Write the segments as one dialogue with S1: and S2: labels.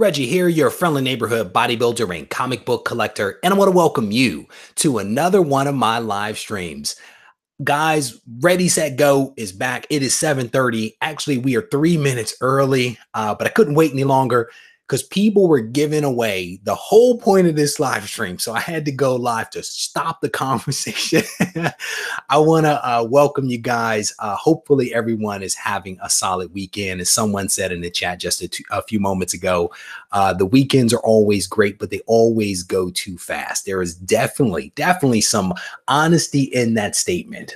S1: Reggie here, your friendly neighborhood bodybuilder and comic book collector, and I want to welcome you to another one of my live streams. Guys, Ready, Set, Go is back. It is 7:30. Actually, we are 3 minutes early, but I couldn't wait any longer because people were giving away the whole point of this live stream. So I had to go live to stop the conversation. I want to welcome you guys. Hopefully everyone is having a solid weekend. As someone said in the chat just a few moments ago, the weekends are always great, but they always go too fast. There is definitely some honesty in that statement.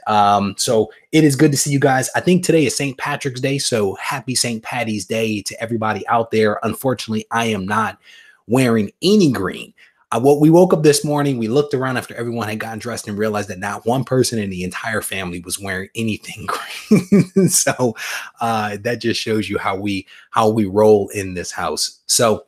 S1: So it is good to see you guys. I think today is St. Patrick's Day, so happy St. Patty's Day to everybody out there. Unfortunately, I am not wearing any green. We woke up this morning, we looked around after everyone had gotten dressed and realized that not one person in the entire family was wearing anything green. So that just shows you how we roll in this house. So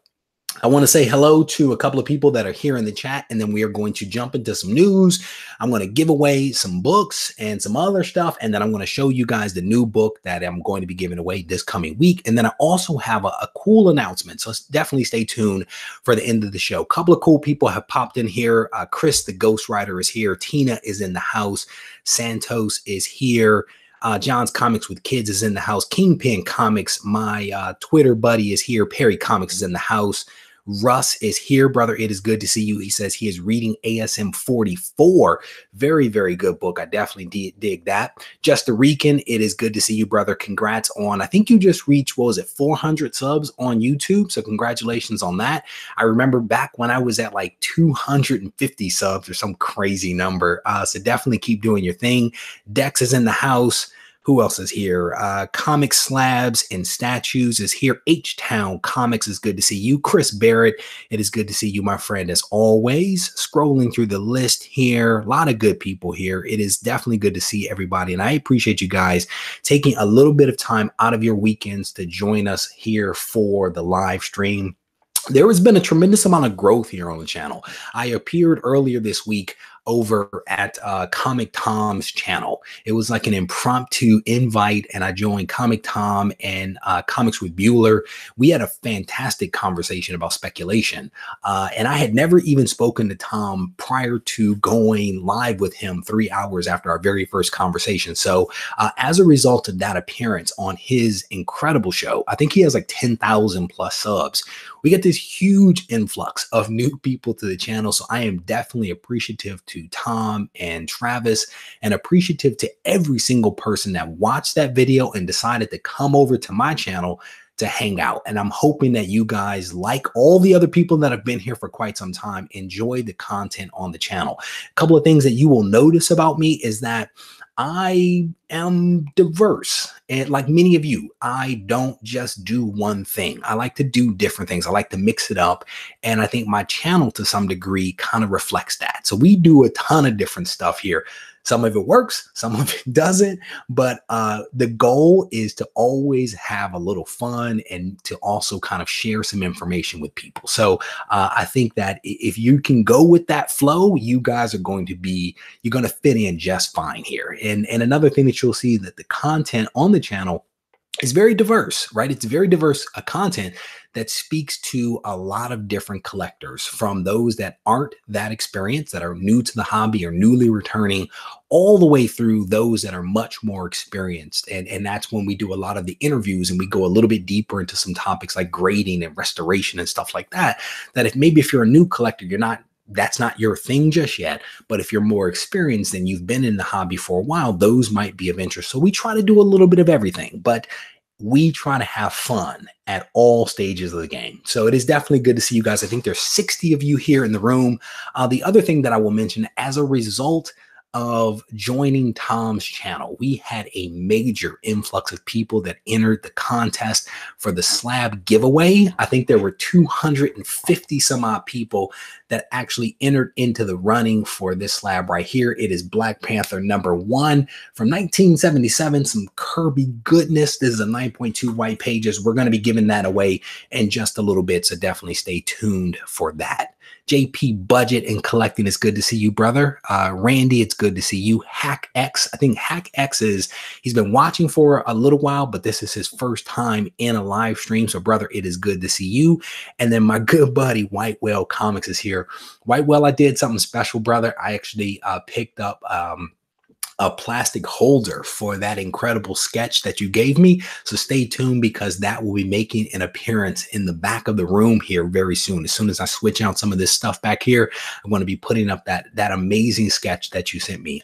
S1: I want to say hello to a couple of people that are here in the chat, and then we are going to jump into some news. I'm going to give away some books and some other stuff, and then I'm going to show you guys the new book that I'm going to be giving away this coming week. And then I also have a cool announcement, so definitely stay tuned for the end of the show. A couple of cool people have popped in here. Chris, the Ghostwriter, is here. Tina is in the house. Santos is here. John's Comics with Kids is in the house. Kingpin Comics, my Twitter buddy, is here. Perry Comics is in the house. Russ is here, brother. It is good to see you. He says he is reading ASM 44. Very, very good book. I definitely dig that. Just a Rican, it is good to see you, brother. Congrats on, I think you just reached, what was it, 400 subs on YouTube. So congratulations on that. I remember back when I was at like 250 subs or some crazy number. So definitely keep doing your thing. Dex is in the house. Who else is here? Comic Slabs and Statues is here. H-Town Comics is good to see you. Chris Barrett, it is good to see you, my friend, as always. Scrolling through the list here, a lot of good people here. It is definitely good to see everybody, and I appreciate you guys taking a little bit of time out of your weekends to join us here for the live stream. There has been a tremendous amount of growth here on the channel. I appeared earlier this week over at Comic Tom's channel. It was like an impromptu invite, and I joined Comic Tom and Comics with Bueller. We had a fantastic conversation about speculation, and I had never even spoken to Tom prior to going live with him 3 hours after our very first conversation. So as a result of that appearance on his incredible show, I think he has like 10,000 plus subs. We get this huge influx of new people to the channel. So I am definitely appreciative to Tom and Travis, and appreciative to every single person that watched that video and decided to come over to my channel to hang out. And I'm hoping that you guys, like all the other people that have been here for quite some time, enjoy the content on the channel. A couple of things that you will notice about me is that I am diverse, and like many of you, I don't just do one thing. I like to do different things. I like to mix it up, and I think my channel to some degree kind of reflects that. So we do a ton of different stuff here. Some of it works, some of it doesn't, but the goal is to always have a little fun and to also kind of share some information with people. So I think that if you can go with that flow, you guys are going to fit in just fine here. And another thing that you'll see, that the content on the channel is very diverse, right? It's very diverse content that speaks to a lot of different collectors, from those that aren't that experienced, that are new to the hobby or newly returning, all the way through those that are much more experienced. And that's when we do a lot of the interviews and we go a little bit deeper into some topics like grading and restoration and stuff like that, that if you're a new collector, that's not your thing just yet. But if you're more experienced and you've been in the hobby for a while, those might be of interest. So we try to do a little bit of everything, but we try to have fun at all stages of the game. So it is definitely good to see you guys. I think there's 60 of you here in the room. The other thing that I will mention, as a result of joining Tom's channel, we had a major influx of people that entered the contest for the slab giveaway. I think there were 250 some odd people that actually entered into the running for this slab right here. It is Black Panther #1 from 1977, some Kirby goodness. This is a 9.2 white pages. We're going to be giving that away in just a little bit, so definitely stay tuned for that. JP Budget and Collecting, it's good to see you, brother. Randy, it's good to see you. Hack X, I think Hack X he's been watching for a little while, but this is his first time in a live stream. So, brother, it is good to see you. And then my good buddy White Whale Comics is here. White Whale, I did something special, brother. I actually picked up a plastic holder for that incredible sketch that you gave me. So stay tuned, because that will be making an appearance in the back of the room here very soon. As soon as I switch out some of this stuff back here, I'm going to be putting up that amazing sketch that you sent me.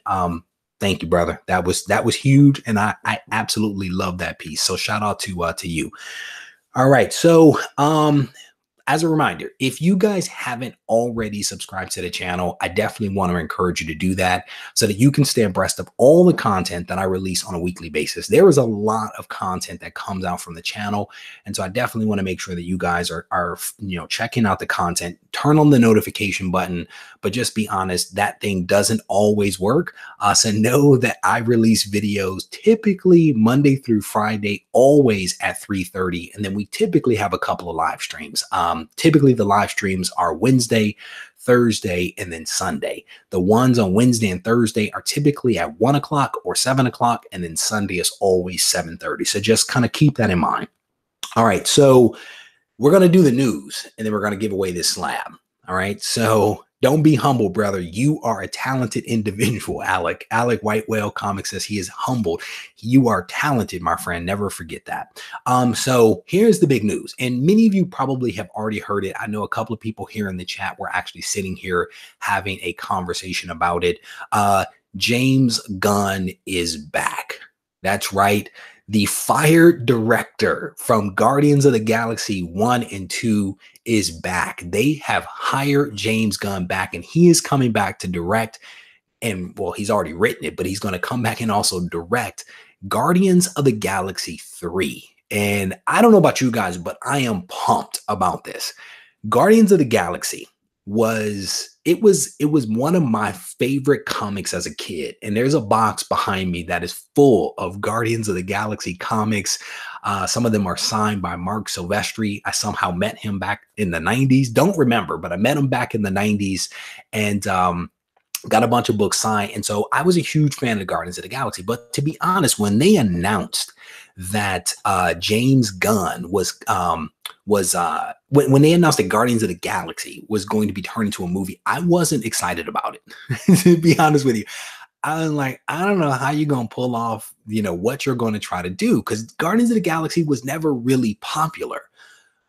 S1: Thank you, brother. That was huge, and I absolutely love that piece. So shout out to you. All right. So as a reminder, if you guys haven't already subscribed to the channel, I definitely want to encourage you to do that so that you can stay abreast of all the content that I release on a weekly basis. There is a lot of content that comes out from the channel. And so I definitely want to make sure that you guys are checking out the content, turn on the notification button, but just be honest, that thing doesn't always work. So know that I release videos typically Monday through Friday, always at 3:30. And then we typically have a couple of live streams. Typically the live streams are Wednesday, Thursday, and then Sunday. The ones on Wednesday and Thursday are typically at 1 o'clock or 7 o'clock, and then Sunday is always 7:30. So just kind of keep that in mind. All right, so we're going to do the news, and then we're going to give away this slab. All right, so don't be humble, brother. You are a talented individual, Alec. Alec White Whale Comics says he is humbled. You are talented, my friend. Never forget that. So here's the big news. And many of you probably have already heard it. I know a couple of people here in the chat were actually sitting here having a conversation about it. James Gunn is back. That's right. The fired director from Guardians of the Galaxy 1 and 2 is back. They have hired James Gunn back, and he is coming back to direct. And well, he's already written it, but he's going to come back and also direct Guardians of the Galaxy 3. And I don't know about you guys, but I am pumped about this. Guardians of the Galaxy was one of my favorite comics as a kid. And there's a box behind me that is full of Guardians of the Galaxy comics. Some of them are signed by Mark Silvestri. I somehow met him back in the 90s. Don't remember, but I met him back in the 90s, and got a bunch of books signed. And so I was a huge fan of the Guardians of the Galaxy. But to be honest, when they announced that James Gunn when they announced that Guardians of the Galaxy was going to be turned into a movie, I wasn't excited about it. To be honest with you, I was like, I don't know how you're going to pull off, what you're going to try to do, because Guardians of the Galaxy was never really popular.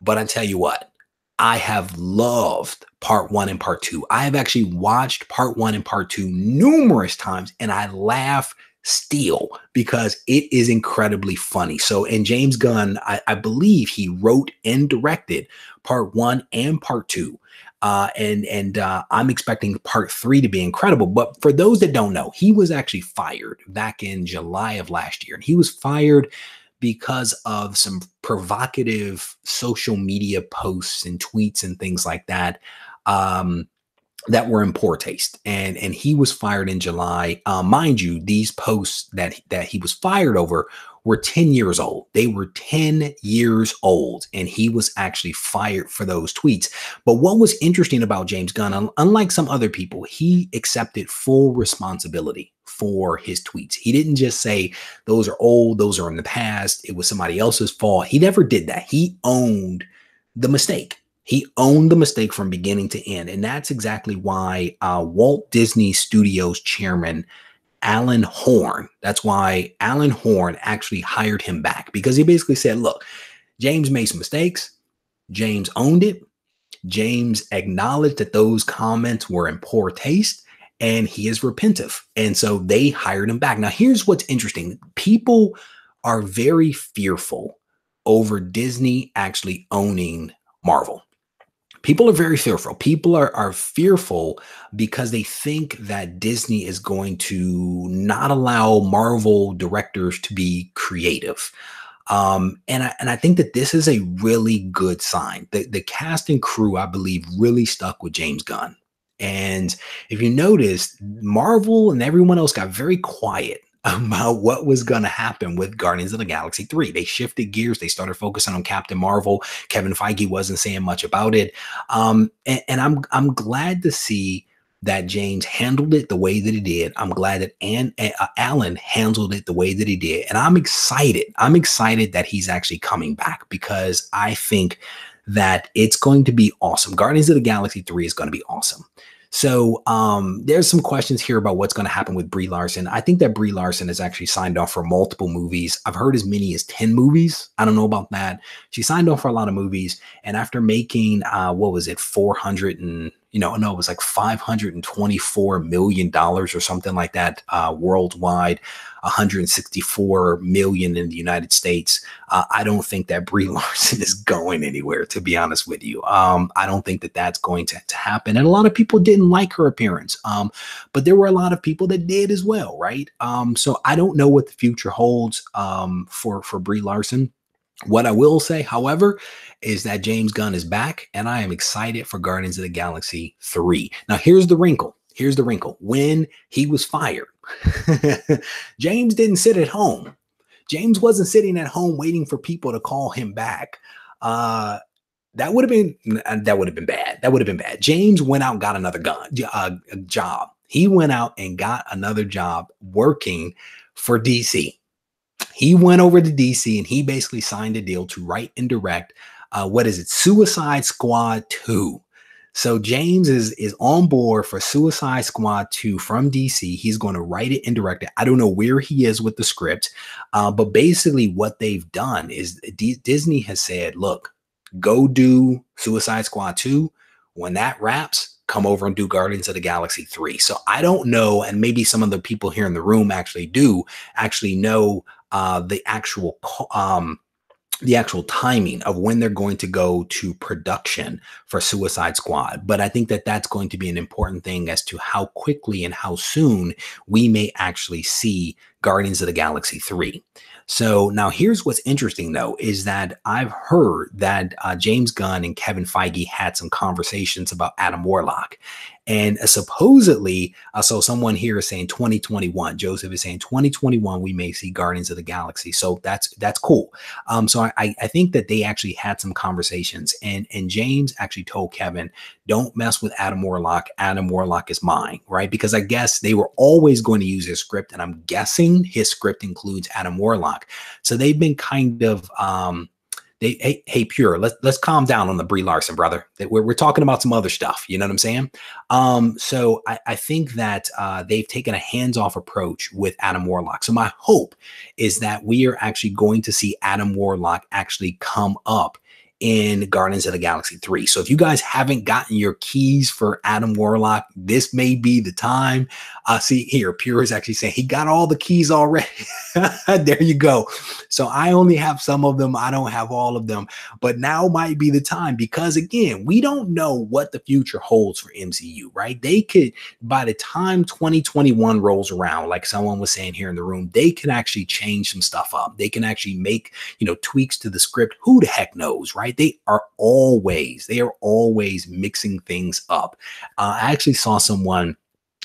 S1: But I tell you what, I have loved part 1 and part 2. I have actually watched part 1 and part 2 numerous times, and I laugh still because it is incredibly funny. So, and James Gunn, I believe he wrote and directed part 1 and part 2. And I'm expecting part 3 to be incredible. But for those that don't know, he was actually fired back in July of last year. And he was fired because of some provocative social media posts and tweets and things like that. That were in poor taste, and he was fired in July. Mind you, these posts that he was fired over were 10 years old. They were 10 years old, and he was actually fired for those tweets. But what was interesting about James Gunn, unlike some other people, he accepted full responsibility for his tweets. He didn't just say, those are old, those are in the past, it was somebody else's fault. He never did that. He owned the mistake. He owned the mistake from beginning to end. And that's exactly why Walt Disney Studios chairman Alan Horn, that's why Alan Horn actually hired him back, because he basically said, look, James made some mistakes. James owned it. James acknowledged that those comments were in poor taste, and he is repentive. And so they hired him back. Now, here's what's interesting. People are very fearful over Disney actually owning Marvel. People are very fearful. People are fearful because they think that Disney is going to not allow Marvel directors to be creative. And I think that this is a really good sign. The cast and crew, I believe, really stuck with James Gunn. And if you notice, Marvel and everyone else got very quiet about what was going to happen with Guardians of the Galaxy 3. They shifted gears. They started focusing on Captain Marvel. Kevin Feige wasn't saying much about it. And I'm glad to see that James handled it the way that he did. I'm glad that Alan handled it the way that he did. And I'm excited. I'm excited that he's actually coming back because I think that it's going to be awesome. Guardians of the Galaxy 3 is going to be awesome. So there's some questions here about what's going to happen with Brie Larson. I think that Brie Larson has actually signed off for multiple movies. I've heard as many as 10 movies. I don't know about that. She signed off for a lot of movies. And after making, what was it, 400 and, no, it was like $524 million or something like that worldwide, 164 million in the United States. I don't think that Brie Larson is going anywhere, to be honest with you. I don't think that that's going to happen. And a lot of people didn't like her appearance, but there were a lot of people that did as well, right? So I don't know what the future holds for Brie Larson. What I will say, however, is that James Gunn is back, and I am excited for Guardians of the Galaxy 3. Now, here's the wrinkle. Here's the wrinkle. When he was fired, James didn't sit at home. James wasn't sitting at home waiting for people to call him back. That would have been bad. That would have been bad. James went out and got another job. He went out and got another job working for DC. He went over to DC and he basically signed a deal to write and direct, Suicide Squad 2. So James is on board for Suicide Squad 2 from DC. He's going to write it and direct it. I don't know where he is with the script, but basically what they've done is Disney has said, look, go do Suicide Squad 2. When that wraps, come over and do Guardians of the Galaxy 3. So I don't know, and maybe some of the people here in the room actually know the actual timing of when they're going to go to production for Suicide Squad. But I think that that's going to be an important thing as to how quickly and how soon we may actually see Guardians of the Galaxy 3. So now here's what's interesting, though, is that I've heard that James Gunn and Kevin Feige had some conversations about Adam Warlock. And supposedly, so someone here is saying 2021. Joseph is saying 2021, we may see Guardians of the Galaxy. So that's cool. So I think that they actually had some conversations, and James actually told Kevin, don't mess with Adam Warlock. Adam Warlock is mine, right? Because I guess they were always going to use his script, and I'm guessing his script includes Adam Warlock. So they've been kind of hey, Pure, let's calm down on the Brie Larson, brother. We're talking about some other stuff. You know what I'm saying? So I think that they've taken a hands-off approach with Adam Warlock. So my hope is that we are actually going to see Adam Warlock actually come up in Guardians of the Galaxy 3. So if you guys haven't gotten your keys for Adam Warlock, this may be the time. See here, Pure is actually saying he got all the keys already. There you go. So I only have some of them. I don't have all of them, but now might be the time, because again, we don't know what the future holds for MCU, right? They could, by the time 2021 rolls around, like someone was saying here in the room, they can actually change some stuff up. They can actually make, tweaks to the script. Who the heck knows, right? They are always mixing things up. I actually saw someone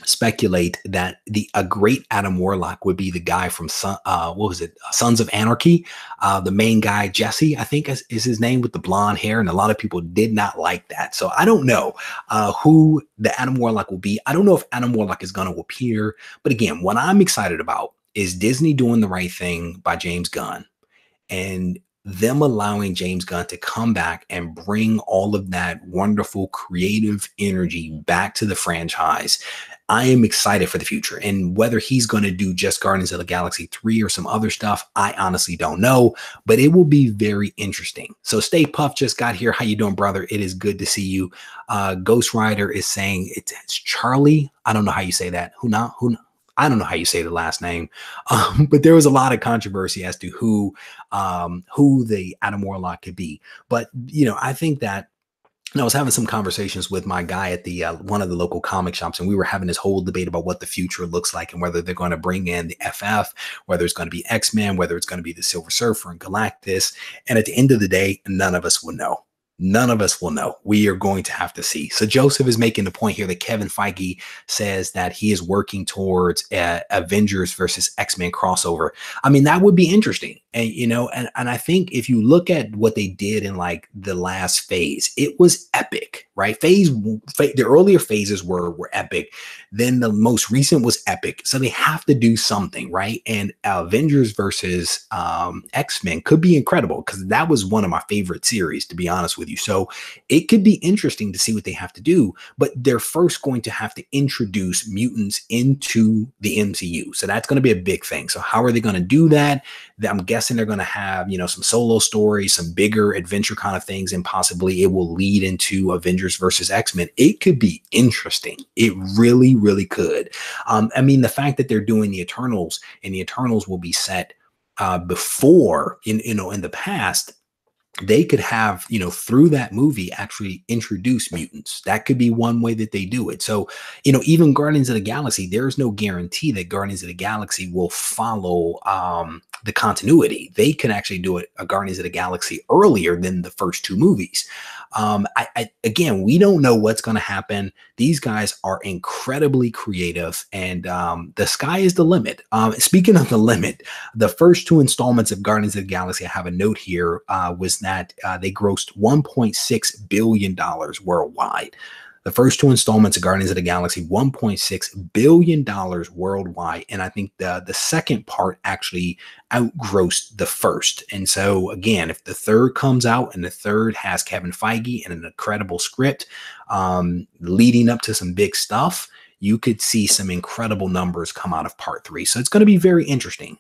S1: speculate that a great Adam Warlock would be the guy from Sons of Anarchy, the main guy, Jesse, I think is his name, with the blonde hair, and a lot of people did not like that. So I don't know who the Adam Warlock will be. I don't know if Adam Warlock is going to appear, but again, what I'm excited about is Disney doing the right thing by James Gunn, and them allowing James Gunn to come back and bring all of that wonderful creative energy back to the franchise. I am excited for the future, and whether he's going to do just Guardians of the Galaxy 3 or some other stuff, I honestly don't know, but it will be very interesting. So Stay Puff just got here. How you doing, brother? It is good to see you. Ghost Rider is saying it's Charlie. I don't know how you say that. I don't know how you say the last name, but there was a lot of controversy as to who the Adam Warlock could be. But, I think that, and I was having some conversations with my guy at the one of the local comic shops, and we were having this whole debate about what the future looks like and whether they're going to bring in the FF, whether it's going to be X-Men, whether it's going to be the Silver Surfer and Galactus. And at the end of the day, none of us will know. None of us will know. We are going to have to see. So Joseph is making the point here that Kevin Feige says that he is working towards Avengers versus X-Men crossover. I mean, that would be interesting. And, and I think if you look at what they did in like the last phase, it was epic, right? The earlier phases were epic. Then the most recent was epic. So they have to do something, right? And Avengers versus X-Men could be incredible because that was one of my favorite series, to be honest with you. So it could be interesting to see what they have to do, but they're first going to have to introduce mutants into the MCU. So that's going to be a big thing. So how are they going to do that? I'm guessing they're going to have, some solo stories, some bigger adventure kind of things, and possibly it will lead into Avengers versus X-Men. It could be interesting. It really, really could. I mean, the fact that they're doing the Eternals and the Eternals will be set before in the past, they could have, through that movie actually introduce mutants. That could be one way that they do it. So, even Guardians of the Galaxy, there's no guarantee that Guardians of the Galaxy will follow the continuity. They can actually do it, Guardians of the Galaxy, earlier than the first two movies. Again, we don't know what's going to happen. These guys are incredibly creative, and the sky is the limit. Speaking of the limit, the first two installments of Guardians of the Galaxy, I have a note here, was that they grossed $1.6 billion worldwide. The first two installments of Guardians of the Galaxy, $1.6 billion worldwide. And I think the second part actually outgrossed the first. And so again, if the third comes out and the third has Kevin Feige and an incredible script leading up to some big stuff, you could see some incredible numbers come out of part three. So it's going to be very interesting.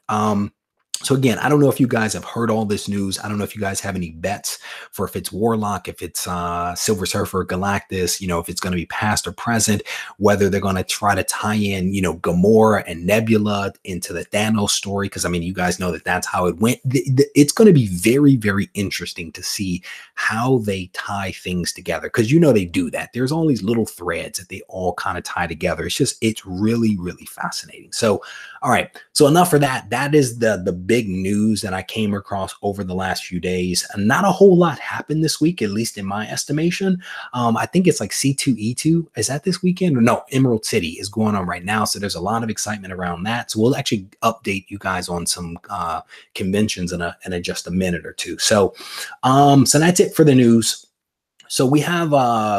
S1: So again, I don't know if you guys have heard all this news. I don't know if you guys have any bets for if it's Warlock, if it's Silver Surfer, Galactus, if it's going to be past or present, whether they're going to try to tie in, Gamora and Nebula into the Thanos story. Because, I mean, you guys know that that's how it went. It's going to be very, very interesting to see how they tie things together. Because, they do that. There's all these little threads that they all kind of tie together. It's really, really fascinating. So, all right. So enough for that. That is the big news that I came across over the last few days. And not a whole lot happened this week, at least in my estimation. I think it's like C2E2. Is that this weekend? Or no, Emerald City is going on right now. So there's a lot of excitement around that. So we'll actually update you guys on some conventions in just a minute or two. So that's it for the news. So we have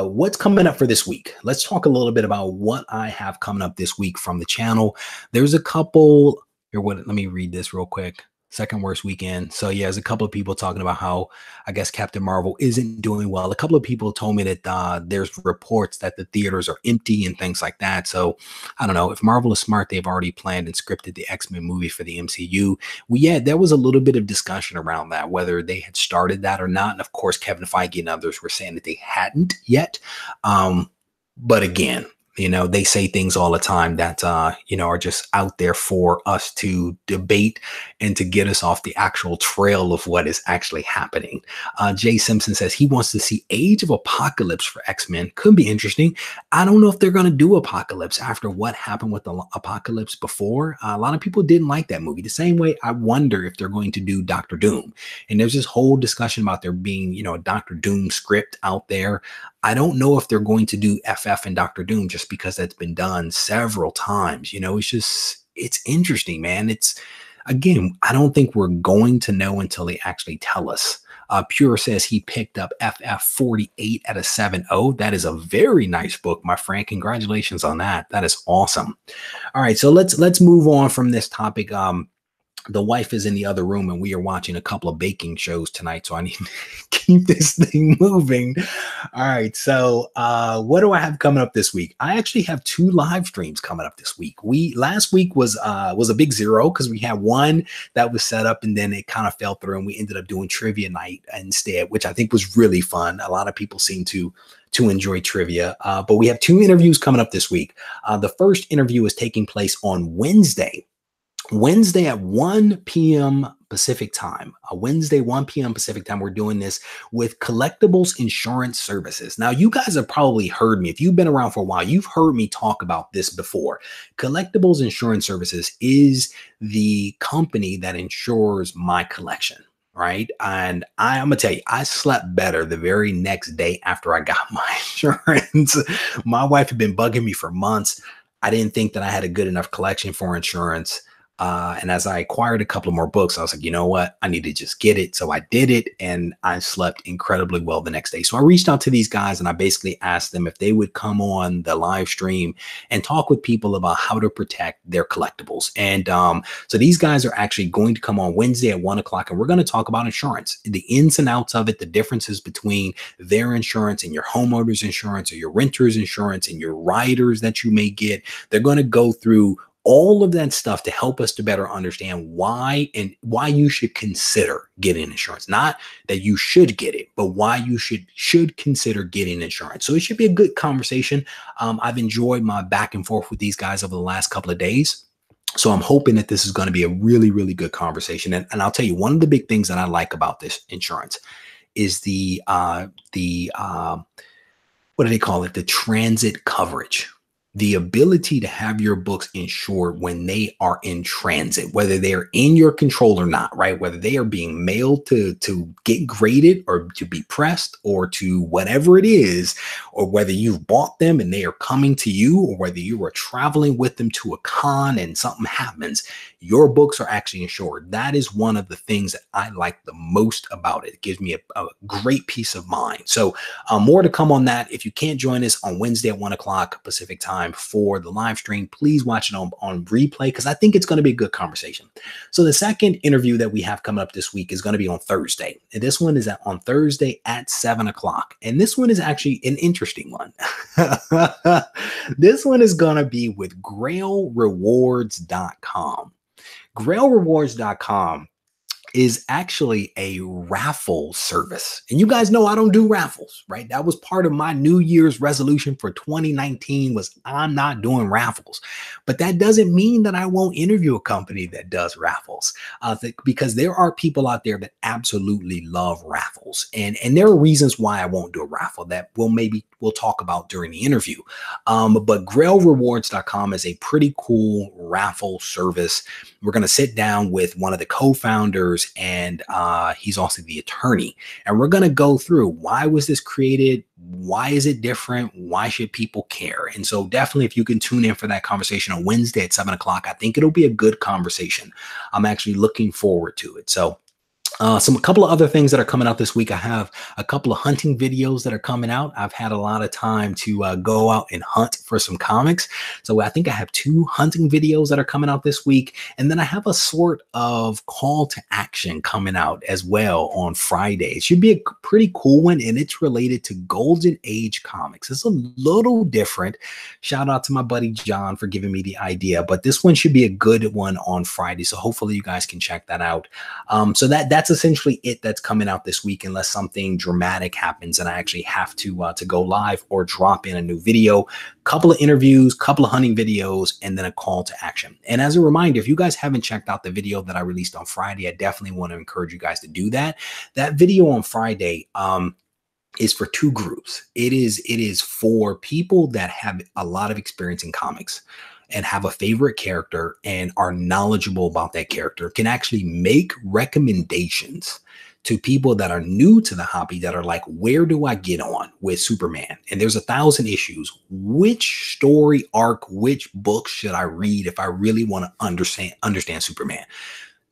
S1: what's coming up for this week. Let's talk a little bit about what I have coming up this week from the channel. There's a couple here. Let me read this real quick. Second worst weekend. So yeah, there's a couple of people talking about how I guess Captain Marvel isn't doing well. A couple of people told me that there's reports that the theaters are empty and things like that. So I don't know if Marvel is smart. They've already planned and scripted the X-Men movie for the MCU. Yeah, there was a little bit of discussion around that, whether they had started that or not. And of course, Kevin Feige and others were saying that they hadn't yet. But again, they say things all the time that, are just out there for us to debate and to get us off the actual trail of what is actually happening. Jay Simpson says he wants to see Age of Apocalypse for X-Men. Could be interesting. I don't know if they're going to do Apocalypse after what happened with the Apocalypse before. A lot of people didn't like that movie. The same way I wonder if they're going to do Dr. Doom. And there's this whole discussion about there being, a Dr. Doom script out there. I don't know if they're going to do FF and Dr. Doom just because that's been done several times. It's interesting, man. Again, I don't think we're going to know until they actually tell us. Pure says he picked up FF 48 at a 7.0. That is a very nice book, my friend. Congratulations on that. That is awesome. All right, so let's move on from this topic. The wife is in the other room and we are watching a couple of baking shows tonight. So I need to keep this thing moving. All right. So what do I have coming up this week? I actually have 2 live streams coming up this week. Last week was a big zero because we had one that was set up and then it kind of fell through and we ended up doing trivia night instead, which I think was really fun. A lot of people seem to enjoy trivia, but we have 2 interviews coming up this week. The first interview is taking place on Wednesday at 1 p.m. Pacific time. Wednesday, 1 p.m. Pacific time, we're doing this with Collectibles Insurance Services. Now, you guys have probably heard me. If you've been around for a while, you've heard me talk about this before. Collectibles Insurance Services is the company that insures my collection. right? And I'm gonna tell you, I slept better the very next day after I got my insurance. My wife had been bugging me for months. I didn't think that I had a good enough collection for insurance. And as I acquired a couple of more books, I was like, you know what? I need to just get it. So I did it, and I slept incredibly well the next day. So I reached out to these guys and I basically asked them if they would come on the live stream and talk with people about how to protect their collectibles. And so these guys are actually going to come on Wednesday at 1 o'clock, and we're going to talk about insurance, the ins and outs of it, the differences between their insurance and your homeowner's insurance or your renter's insurance and your riders that you may get. They're going to go through all of that stuff to help us to better understand why you should consider getting insurance. Not that you should get it, but why you should consider getting insurance. So it should be a good conversation. I've enjoyed my back and forth with these guys over the last couple of days. So I'm hoping that this is going to be a really, really good conversation. And I'll tell you, one of the big things that I like about this insurance is the what do they call it? The transit coverage. The ability to have your books insured when they are in transit, whether they're in your control or not, right? Whether they are being mailed to get graded or to be pressed or to whatever it is, or whether you've bought them and they are coming to you, or whether you are traveling with them to a con and something happens, your books are actually insured. That is one of the things that I like the most about it. It gives me a great peace of mind. So more to come on that. If you can't join us on Wednesday at 1 o'clock Pacific time for the live stream, please watch it on replay, because I think it's going to be a good conversation. So the second interview that we have coming up this week is going to be on Thursday. And this one is on Thursday at 7 o'clock. And this one is actually an interesting one. This one is going to be with GrailRewards.com. GrailRewards.com is actually a raffle service. And you guys know I don't do raffles, right? That was part of my New Year's resolution for 2019 was I'm not doing raffles. But that doesn't mean that I won't interview a company that does raffles, because there are people out there that absolutely love raffles. And there are reasons why I won't do a raffle that we'll talk about during the interview. But GrailRewards.com is a pretty cool raffle service. We're going to sit down with one of the co-founders, and he's also the attorney. And we're going to go through, why was this created? Why is it different? Why should people care? And so definitely, if you can tune in for that conversation on Wednesday at 7 o'clock, I think it'll be a good conversation. I'm actually looking forward to it. So a couple of other things that are coming out this week. I have a couple of hunting videos that are coming out. I've had a lot of time to go out and hunt for some comics. So I think I have 2 hunting videos that are coming out this week. And then I have a sort of call to action coming out as well on Friday. It should be a pretty cool one, and it's related to Golden Age comics. It's a little different. Shout out to my buddy John for giving me the idea, but this one should be a good one on Friday. So hopefully you guys can check that out. So that's essentially it that's coming out this week, unless something dramatic happens and I actually have to go live or drop in a new video. Couple of interviews, couple of hunting videos, and then a call to action. And as a reminder, if you guys haven't checked out the video that I released on Friday, I definitely want to encourage you guys to do that. That video on Friday is for 2 groups. It is for people that have a lot of experience in comics and have a favorite character and are knowledgeable about that character, can actually make recommendations to people that are new to the hobby, that are like, where do I get on with Superman? And there's 1,000 issues. Which story arc, which book should I read if I really want to understand Superman?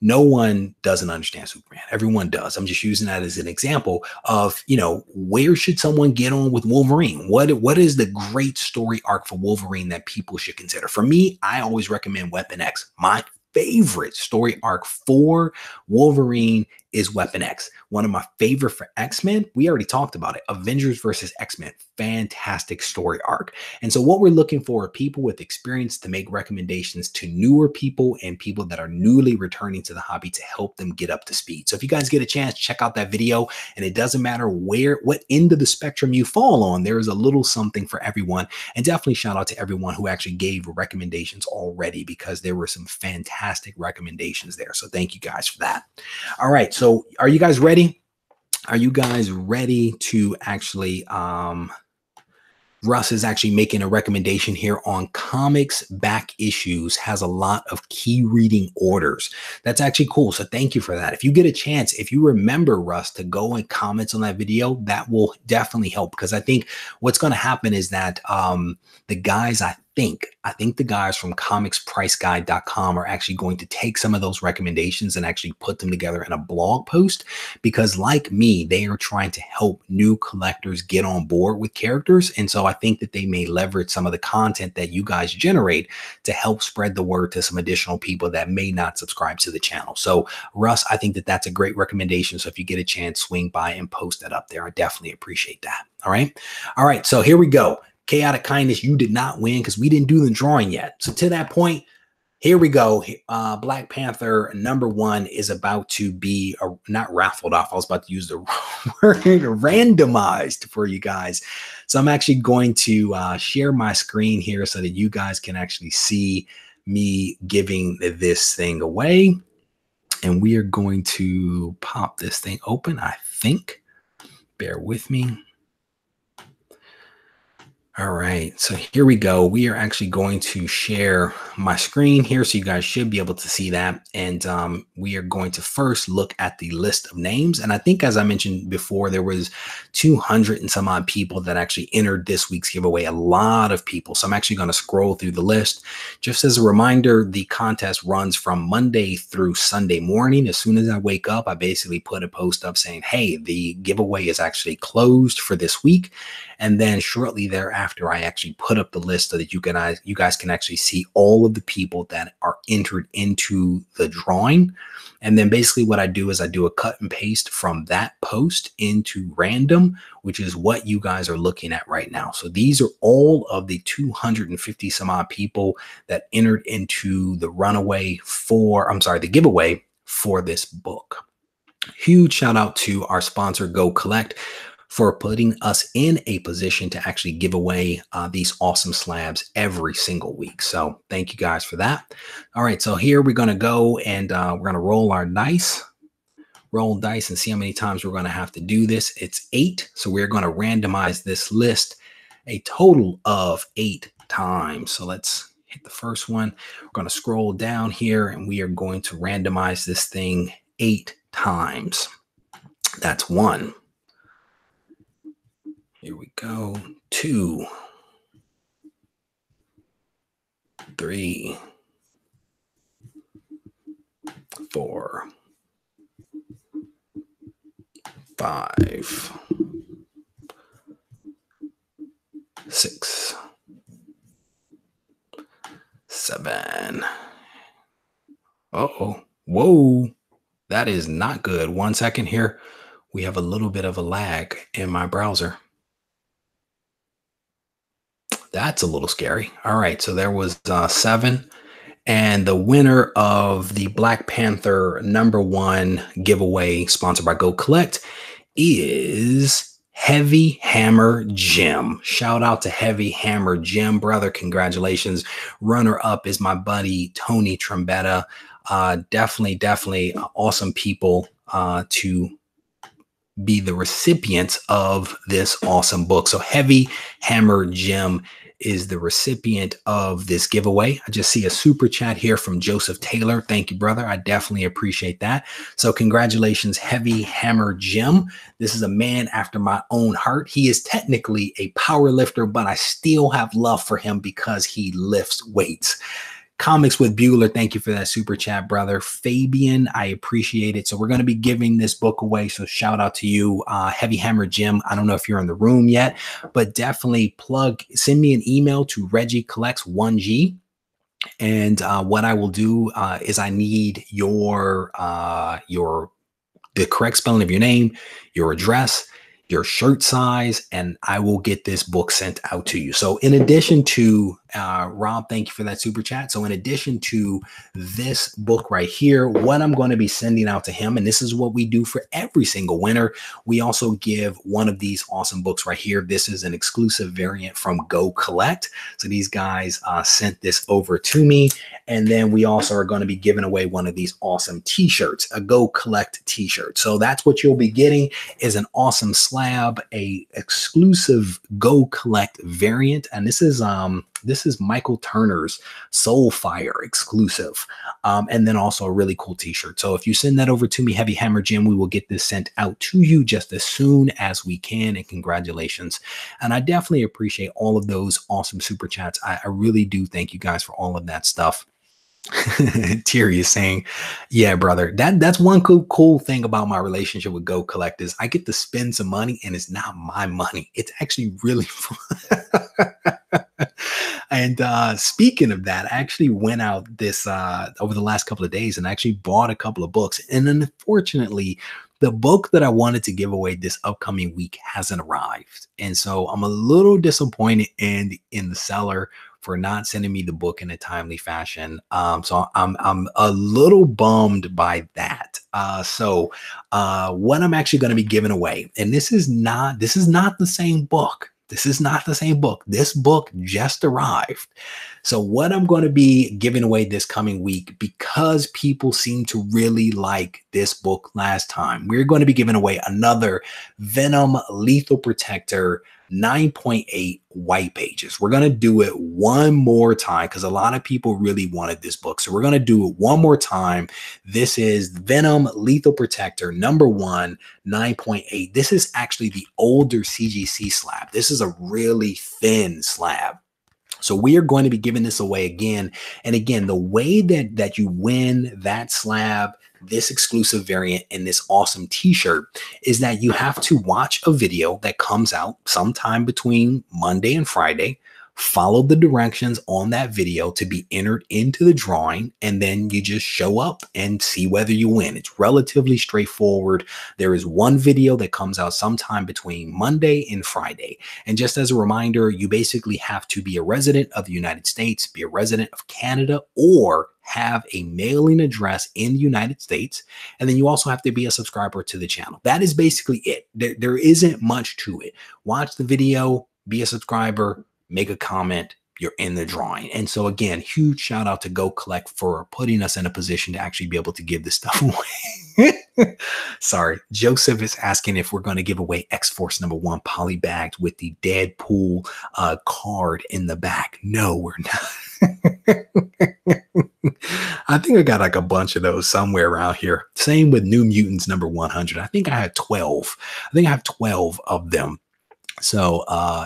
S1: No one doesn't understand Superman. Everyone does. I'm just using that as an example of, where should someone get on with Wolverine? What is the great story arc for Wolverine that people should consider? For me, I always recommend Weapon X. My favorite story arc for Wolverine is Weapon X. One of my favorite for X-Men, we already talked about it. Avengers versus X-Men, fantastic story arc. And so what we're looking for are people with experience to make recommendations to newer people and people that are newly returning to the hobby to help them get up to speed. So if you guys get a chance, check out that video. And it doesn't matter what end of the spectrum you fall on, there is a little something for everyone. And definitely shout out to everyone who actually gave recommendations already, because there were some fantastic recommendations there. So thank you guys for that. All right. So are you guys ready? Are you guys ready to actually Russ is actually making a recommendation here on comics back issues, has a lot of key reading orders. That's actually cool. So thank you for that. If you get a chance, if you remember Russ to go and comment on that video, that will definitely help, because I think what's going to happen is that the guys, I think the guys from comicspriceguide.com are actually going to take some of those recommendations and actually put them together in a blog post, because like me, they are trying to help new collectors get on board with characters. And so I think that they may leverage some of the content that you guys generate to help spread the word to some additional people that may not subscribe to the channel. So Russ, I think that that's a great recommendation. So if you get a chance, swing by and post that up there. I definitely appreciate that. All right. All right. So here we go. Chaotic Kindness, you did not win because we didn't do the drawing yet. So to that point, here we go. Black Panther #1 is about to be not raffled off. I was about to use the word randomized for you guys. So I'm actually going to share my screen here so that you guys can actually see me giving this thing away. And we are going to pop this thing open, I think. Bear with me. All right, so here we go. We are actually going to share my screen here, so you guys should be able to see that. And we are going to first look at the list of names. And I think, as I mentioned before, there was 200 and some odd people that actually entered this week's giveaway, a lot of people. So I'm actually going to scroll through the list. Just as a reminder, the contest runs from Monday through Sunday morning. As soon as I wake up, I basically put a post up saying, hey, the giveaway is actually closed for this week. And then shortly thereafter, I actually put up the list so that you guys can actually see all of the people that are entered into the drawing. And then basically what I do is I do a cut and paste from that post into random, which is what you guys are looking at right now. So these are all of the 250 some odd people that entered into the the giveaway for this book. Huge shout out to our sponsor, GoCollect, for putting us in a position to actually give away these awesome slabs every single week. So thank you guys for that. All right, so here we're going to go and we're going to roll our dice. Roll dice and see how many times we're going to have to do this. It's 8. So we're going to randomize this list a total of 8 times. So let's hit the first one. We're going to scroll down here and we are going to randomize this thing 8 times. That's 1. Here we go. 2, 3, 4, 5, 6, 7. Uh-oh. Whoa. That is not good. 1 second here. We have a little bit of a lag in my browser. That's a little scary. All right, so there was 7. And the winner of the Black Panther #1 giveaway sponsored by GoCollect is Heavy Hammer Jim. Shout out to Heavy Hammer Jim, brother. Congratulations. Runner up is my buddy Tony Trombetta. Definitely awesome people to be the recipients of this awesome book. So Heavy Hammer Jim is the recipient of this giveaway. I just see a super chat here from Joseph Taylor. Thank you, brother. I definitely appreciate that. So congratulations, Heavy Hammer Jim. This is a man after my own heart. He is technically a power lifter, but I still have love for him because he lifts weights. Comics with Bueller, thank you for that super chat, brother. Fabian, I appreciate it. So we're going to be giving this book away. So shout out to you, Heavy Hammer Jim. I don't know if you're in the room yet, but definitely send me an email to Regie Collects 1G. And what I will do is I need the correct spelling of your name, your address, your shirt size, and I will get this book sent out to you. So in addition to Rob, thank you for that super chat. So in addition to this book right here, what I'm going to be sending out to him, and this is what we do for every single winner, we also give one of these awesome books right here. This is an exclusive variant from GoCollect. So these guys sent this over to me. And then we also are going to be giving away one of these awesome t-shirts, a GoCollect t-shirt. So that's what you'll be getting, is an awesome slab, a exclusive GoCollect variant. And this is Michael Turner's Soulfire exclusive. And then also a really cool t-shirt. So if you send that over to me, Heavy Hammer Jim, we will get this sent out to you just as soon as we can. And congratulations. And I definitely appreciate all of those awesome super chats. I really do thank you guys for all of that stuff. Thierry is saying, yeah, brother, that's one cool thing about my relationship with GoCollect is I get to spend some money and it's not my money. It's actually really fun. And speaking of that, I actually went out this over the last couple of days and actually bought a couple of books. And unfortunately, the book that I wanted to give away this upcoming week hasn't arrived. And so I'm a little disappointed in the seller for not sending me the book in a timely fashion. So I'm a little bummed by that. So what I'm actually going to be giving away, and this is not the same book. This is not the same book. This book just arrived. So what I'm going to be giving away this coming week, because people seem to really like this book last time, we're going to be giving away another Venom Lethal Protector 9.8 white pages. We're going to do it one more time because a lot of people really wanted this book. So we're going to do it one more time. This is Venom Lethal Protector #1 9.8. This is actually the older CGC slab. This is a really thin slab. So we are going to be giving this away again. And again, the way that you win that slab, this exclusive variant, and this awesome t-shirt is that you have to watch a video that comes out sometime between Monday and Friday. Follow the directions on that video to be entered into the drawing, and then you just show up and see whether you win. It's relatively straightforward. There is one video that comes out sometime between Monday and Friday. And just as a reminder, you basically have to be a resident of the United States, be a resident of Canada, or have a mailing address in the United States. And then you also have to be a subscriber to the channel. That is basically it. There isn't much to it. Watch the video, be a subscriber, make a comment, you're in the drawing. And so again, huge shout out to GoCollect for putting us in a position to actually be able to give this stuff away. Sorry, Joseph is asking if we're going to give away X-Force #1 polybagged with the Deadpool card in the back. No, we're not. I think I got like a bunch of those somewhere around here. Same with New Mutants #100. I think I had 12. I think I have 12 of them. So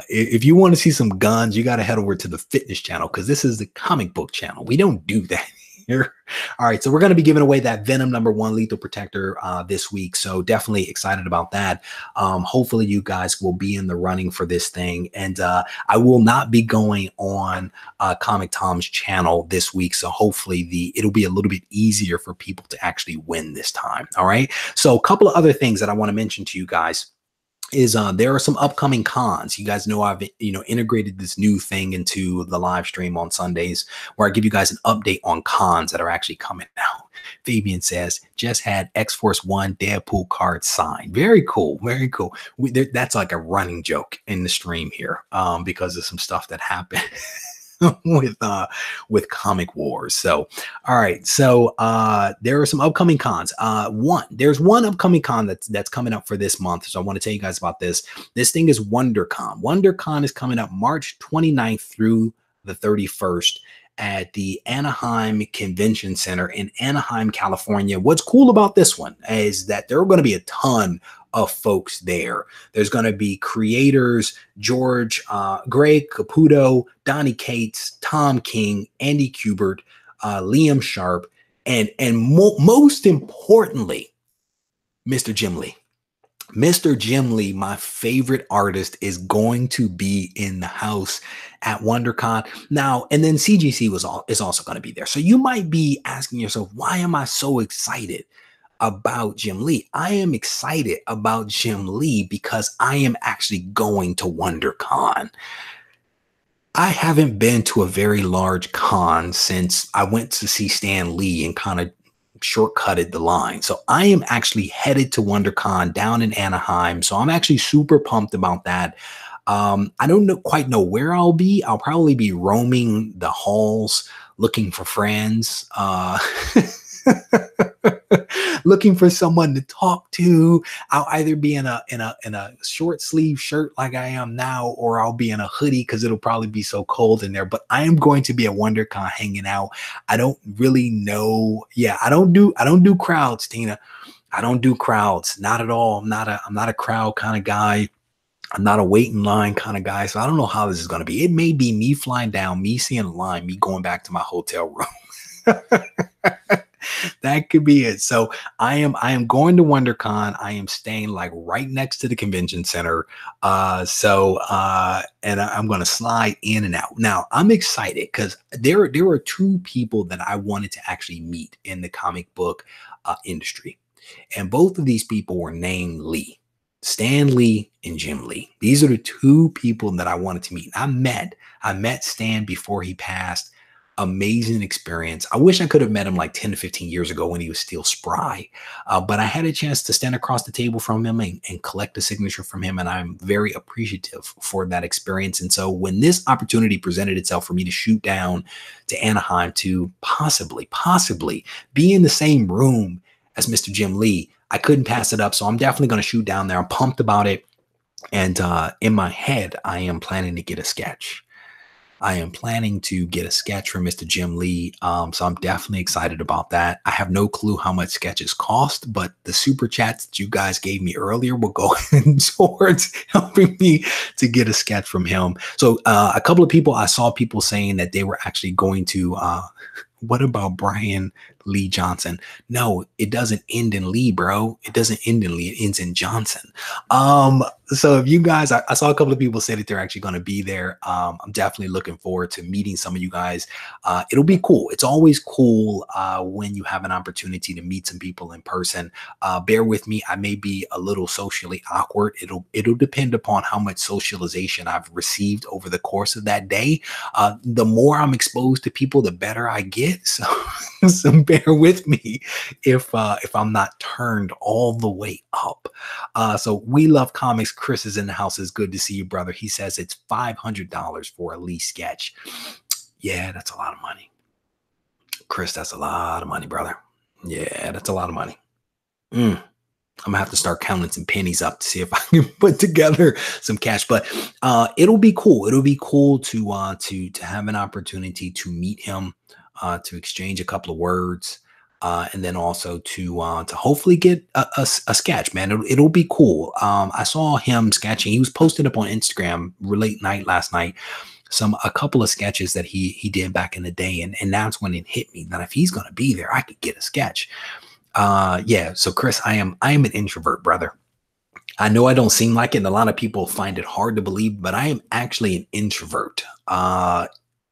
S1: if you want to see some guns, you got to head over to the fitness channel, because this is the comic book channel. We don't do that here. All right, so we're going to be giving away that Venom #1 Lethal Protector this week. So definitely excited about that. Hopefully you guys will be in the running for this thing. And I will not be going on Comic Tom's channel this week. So hopefully it'll be a little bit easier for people to actually win this time. All right. So a couple of other things that I want to mention to you guys is there are some upcoming cons. You guys know I've integrated this new thing into the live stream on Sundays where I give you guys an update on cons that are actually coming out. Fabian says, just had X-Force 1 Deadpool card signed. Very cool. Very cool. That's like a running joke in the stream here because of some stuff that happened. with Comic Wars. So all right, so there are some upcoming cons. There's one upcoming con that's coming up for this month, so I want to tell you guys about this. This thing is WonderCon. WonderCon is coming up March 29th through the 31st at the Anaheim Convention Center in Anaheim, California. What's cool about this one is that there are going to be a ton of folks there. There's going to be creators, Greg Caputo, Donnie Cates, Tom King, Andy Kubert, Liam Sharp, and most importantly, Mr. Jim Lee. Mr. Jim Lee, my favorite artist, is going to be in the house at WonderCon. Now, and then CGC is also going to be there. So you might be asking yourself, why am I so excited about Jim Lee? I am excited about Jim Lee because I am actually going to WonderCon. I haven't been to a very large con since I went to see Stan Lee and kind of shortcutted the line. So I am actually headed to WonderCon down in Anaheim. So I'm actually super pumped about that. I don't quite know where I'll be. I'll probably be roaming the halls looking for friends. Looking for someone to talk to. I'll either be in a short sleeve shirt like I am now, or I'll be in a hoodie because it'll probably be so cold in there. But I am going to be at WonderCon hanging out. I don't really know. Yeah, I don't do crowds, Tina. I don't do crowds. Not at all. I'm not a crowd kind of guy. I'm not a wait in line kind of guy. So I don't know how this is going to be. It may be me flying down, me seeing a line, me going back to my hotel room. That could be it. So I am going to WonderCon. I am staying like right next to the convention center. And I'm going to slide in and out. Now I'm excited because there are two people that I wanted to actually meet in the comic book industry. And both of these people were named Lee. Stan Lee and Jim Lee. These are the two people that I wanted to meet. I met Stan before he passed. Amazing experience. I wish I could have met him like 10 to 15 years ago when he was still spry. But I had a chance to stand across the table from him and collect a signature from him. And I'm very appreciative for that experience. And so when this opportunity presented itself for me to shoot down to Anaheim to possibly be in the same room as Mr. Jim Lee, I couldn't pass it up. So I'm definitely going to shoot down there. I'm pumped about it. And in my head, I am planning to get a sketch. I am planning to get a sketch from Mr. Jim Lee. So I'm definitely excited about that. I have no clue how much sketches cost, but the super chats that you guys gave me earlier will go towards helping me to get a sketch from him. So a couple of people, I saw people saying that they were actually going to, what about Brian Lee Johnson? No, it doesn't end in Lee, bro. It doesn't end in Lee. It ends in Johnson. So if you guys, I saw a couple of people say that they're actually going to be there. I'm definitely looking forward to meeting some of you guys. It'll be cool. It's always cool when you have an opportunity to meet some people in person. Bear with me. I may be a little socially awkward. It'll depend upon how much socialization I've received over the course of that day. The more I'm exposed to people, the better I get. So bear with me if I'm not turned all the way up. So we love comics. Chris is in the house. It's good to see you, brother. He says it's $500 for a Lee sketch. Yeah, that's a lot of money. Chris, that's a lot of money, brother. Yeah, that's a lot of money. I'm gonna have to start counting some pennies up to see if I can put together some cash. But it'll be cool. It'll be cool to have an opportunity to meet him, to exchange a couple of words. And then also to hopefully get a sketch, man. It'll be cool. I saw him sketching. He was posted up on Instagram late night last night. A couple of sketches that he did back in the day, and that's when it hit me that if he's gonna be there, I could get a sketch. Yeah. So Chris, I am an introvert, brother. I know I don't seem like it, and a lot of people find it hard to believe, but I am actually an introvert.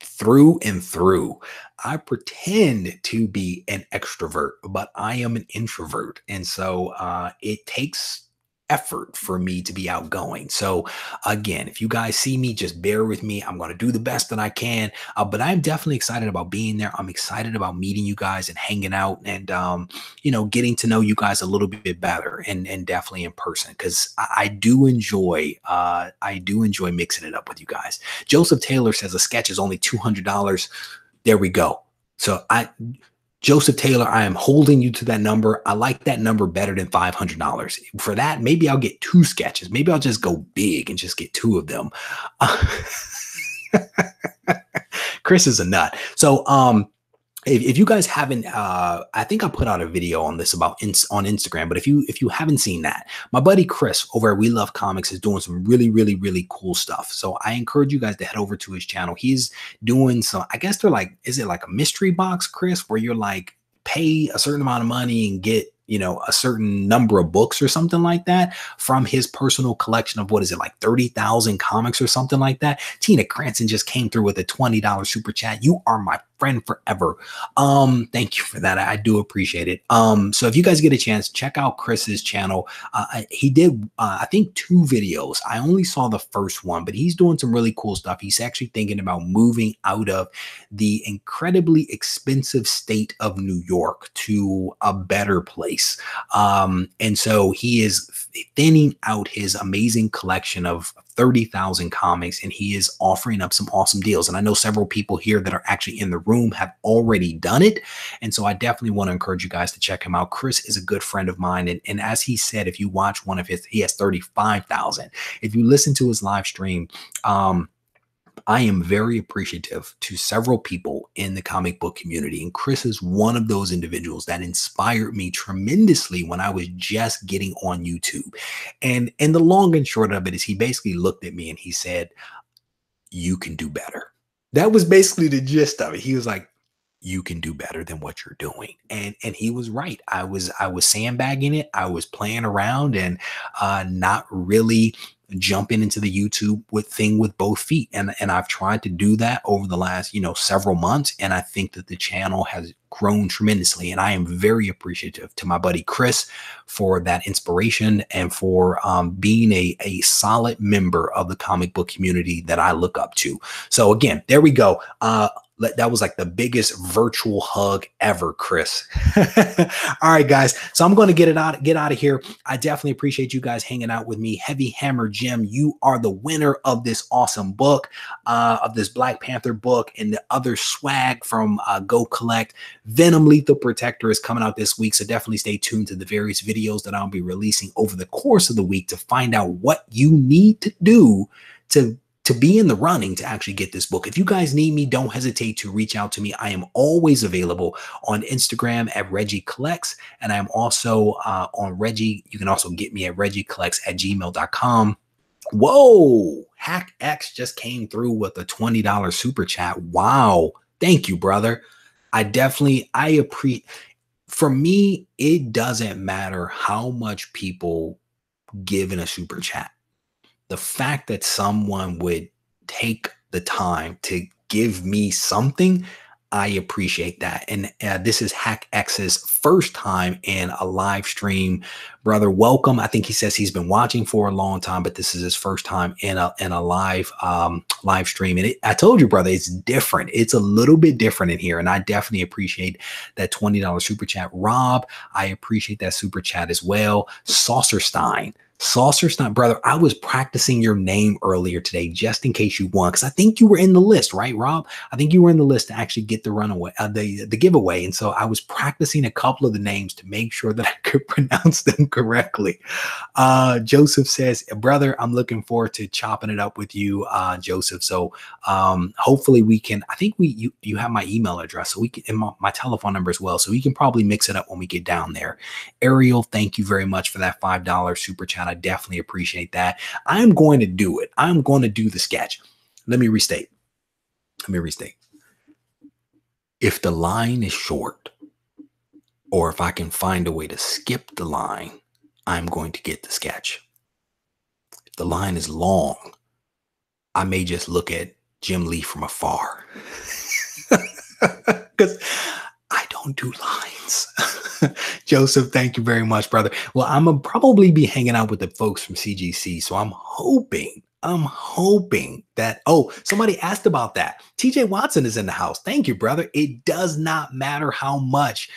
S1: Through and through. I pretend to be an extrovert, but I am an introvert. And so it takes effort for me to be outgoing. So again, if you guys see me, just bear with me. I'm going to do the best that I can. But I'm definitely excited about being there. I'm excited about meeting you guys and hanging out and, getting to know you guys a little bit better and definitely in person. Cause I do enjoy mixing it up with you guys. Joseph Taylor says a sketch is only $200. There we go. So Joseph Taylor, I am holding you to that number. I like that number better than $500. For that, maybe I'll get 2 sketches. Maybe I'll just go big and just get 2 of them. Chris is a nut. So if you guys haven't, I think I put out a video on this on Instagram, but if you haven't seen that, my buddy Chris over at We Love Comics is doing some really, really, really cool stuff. So I encourage you guys to head over to his channel. He's doing some, I guess they're like, is it like a mystery box, Chris, where you're like, pay a certain amount of money and get, a certain number of books or something like that from his personal collection of, what is it, like 30,000 comics or something like that. Tina Cranston just came through with a $20 super chat. You are my friend forever. Thank you for that. I do appreciate it. So if you guys get a chance, check out Chris's channel. He did, I think, 2 videos. I only saw the first one, but he's doing some really cool stuff. He's actually thinking about moving out of the incredibly expensive state of New York to a better place. And so he is thinning out his amazing collection of 30,000 comics, and he is offering up some awesome deals. And I know several people here that are actually in the room have already done it. And so I definitely want to encourage you guys to check him out. Chris is a good friend of mine. And as he said, if you watch one of his, he has 35,000. If you listen to his live stream, I am very appreciative to several people in the comic book community. And Chris is one of those individuals that inspired me tremendously when I was just getting on YouTube. And the long and short of it is he basically looked at me and he said, "You can do better." That was basically the gist of it. He was like, "You can do better than what you're doing." And he was right. I was sandbagging it. I was playing around and not really jumping into the YouTube thing with both feet. And I've tried to do that over the last, several months. And I think that the channel has grown tremendously. And I am very appreciative to my buddy Chris for that inspiration and for being a solid member of the comic book community that I look up to. So again, there we go. That was like the biggest virtual hug ever, Chris. All right, guys. So I'm going to get out of here. I definitely appreciate you guys hanging out with me. Heavy Hammer Jim, you are the winner of this awesome book, of this Black Panther book, and the other swag from GoCollect. Venom Lethal Protector is coming out this week, so definitely stay tuned to the various videos that I'll be releasing over the course of the week to find out what you need to do to be in the running to actually get this book. If you guys need me, don't hesitate to reach out to me. I am always available on Instagram at Regie Collects, and I am also on Regie. You can also get me at regiecollects@gmail.com. Whoa, Hack X just came through with a $20 super chat. Wow. Thank you, brother. I appreciate. For me, it doesn't matter how much people give in a super chat. The fact that someone would take the time to give me something, I appreciate that. And this is Hack X's first time in a live stream. Brother, welcome. I think he says he's been watching for a long time, but this is his first time in a live stream. And I told you, brother, it's different. It's a little bit different in here. And I definitely appreciate that $20 super chat. Rob, I appreciate that super chat as well. Saucerstein, brother, I was practicing your name earlier today just in case you won, because I think you were in the list, right, Rob? I think you were in the list to actually get the runaway, the giveaway. And so I was practicing a couple of the names to make sure that I could pronounce them correctly. Joseph says, brother, I'm looking forward to chopping it up with you, Joseph. So hopefully we can, I think you have my email address, so we can, and my telephone number as well. So we can probably mix it up when we get down there. Ariel, thank you very much for that $5 super chat. I definitely appreciate that. I'm going to do it. I'm going to do the sketch. Let me restate. If the line is short, or if I can find a way to skip the line, I'm going to get the sketch. If the line is long, I may just look at Jim Lee from afar. Because I don't do lines. Joseph, thank you very much, brother. Well, I'm gonna probably be hanging out with the folks from CGC, so I'm hoping that, oh, somebody asked about that. TJ Watson is in the house. Thank you, brother. It does not matter how much.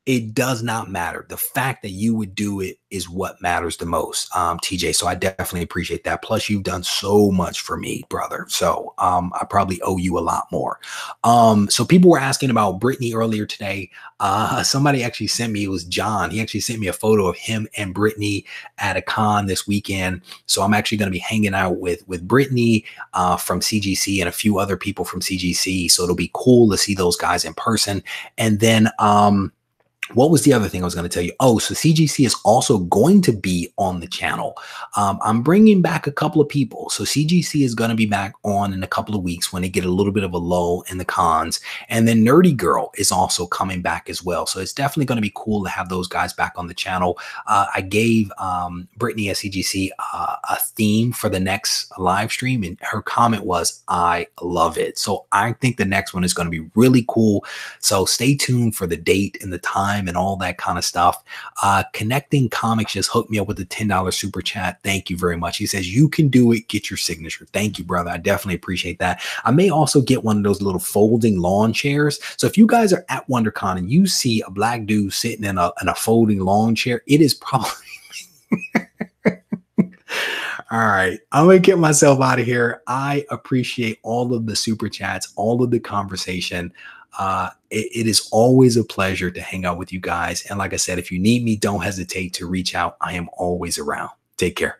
S1: It does not matter. The fact that you would do it is what matters the most, TJ. So I definitely appreciate that. Plus, you've done so much for me, brother. So I probably owe you a lot more. So people were asking about Brittany earlier today. Somebody actually sent me, it was John. He actually sent me a photo of him and Brittany at a con this weekend. So I'm actually going to be hanging out with Brittany from CGC and a few other people from CGC. So it'll be cool to see those guys in person. And then What was the other thing I was going to tell you? Oh, so CGC is also going to be on the channel. I'm bringing back a couple of people. So CGC is going to be back on in a couple of weeks when they get a little bit of a lull in the cons. And then Nerdy Girl is also coming back as well. So it's definitely going to be cool to have those guys back on the channel. I gave Brittany at CGC a theme for the next live stream, and her comment was, "I love it." So I think the next one is going to be really cool. So stay tuned for the date and the time and all that kind of stuff. Connecting Comics just hooked me up with a $10 super chat. Thank you very much. He says, "You can do it. Get your signature." Thank you, brother. I definitely appreciate that. I may also get one of those little folding lawn chairs. So if you guys are at WonderCon and you see a black dude sitting in a folding lawn chair, it is probably all right. I'm going to get myself out of here. I appreciate all of the super chats, all of the conversation. It is always a pleasure to hang out with you guys. And like I said, if you need me, don't hesitate to reach out. I am always around. Take care.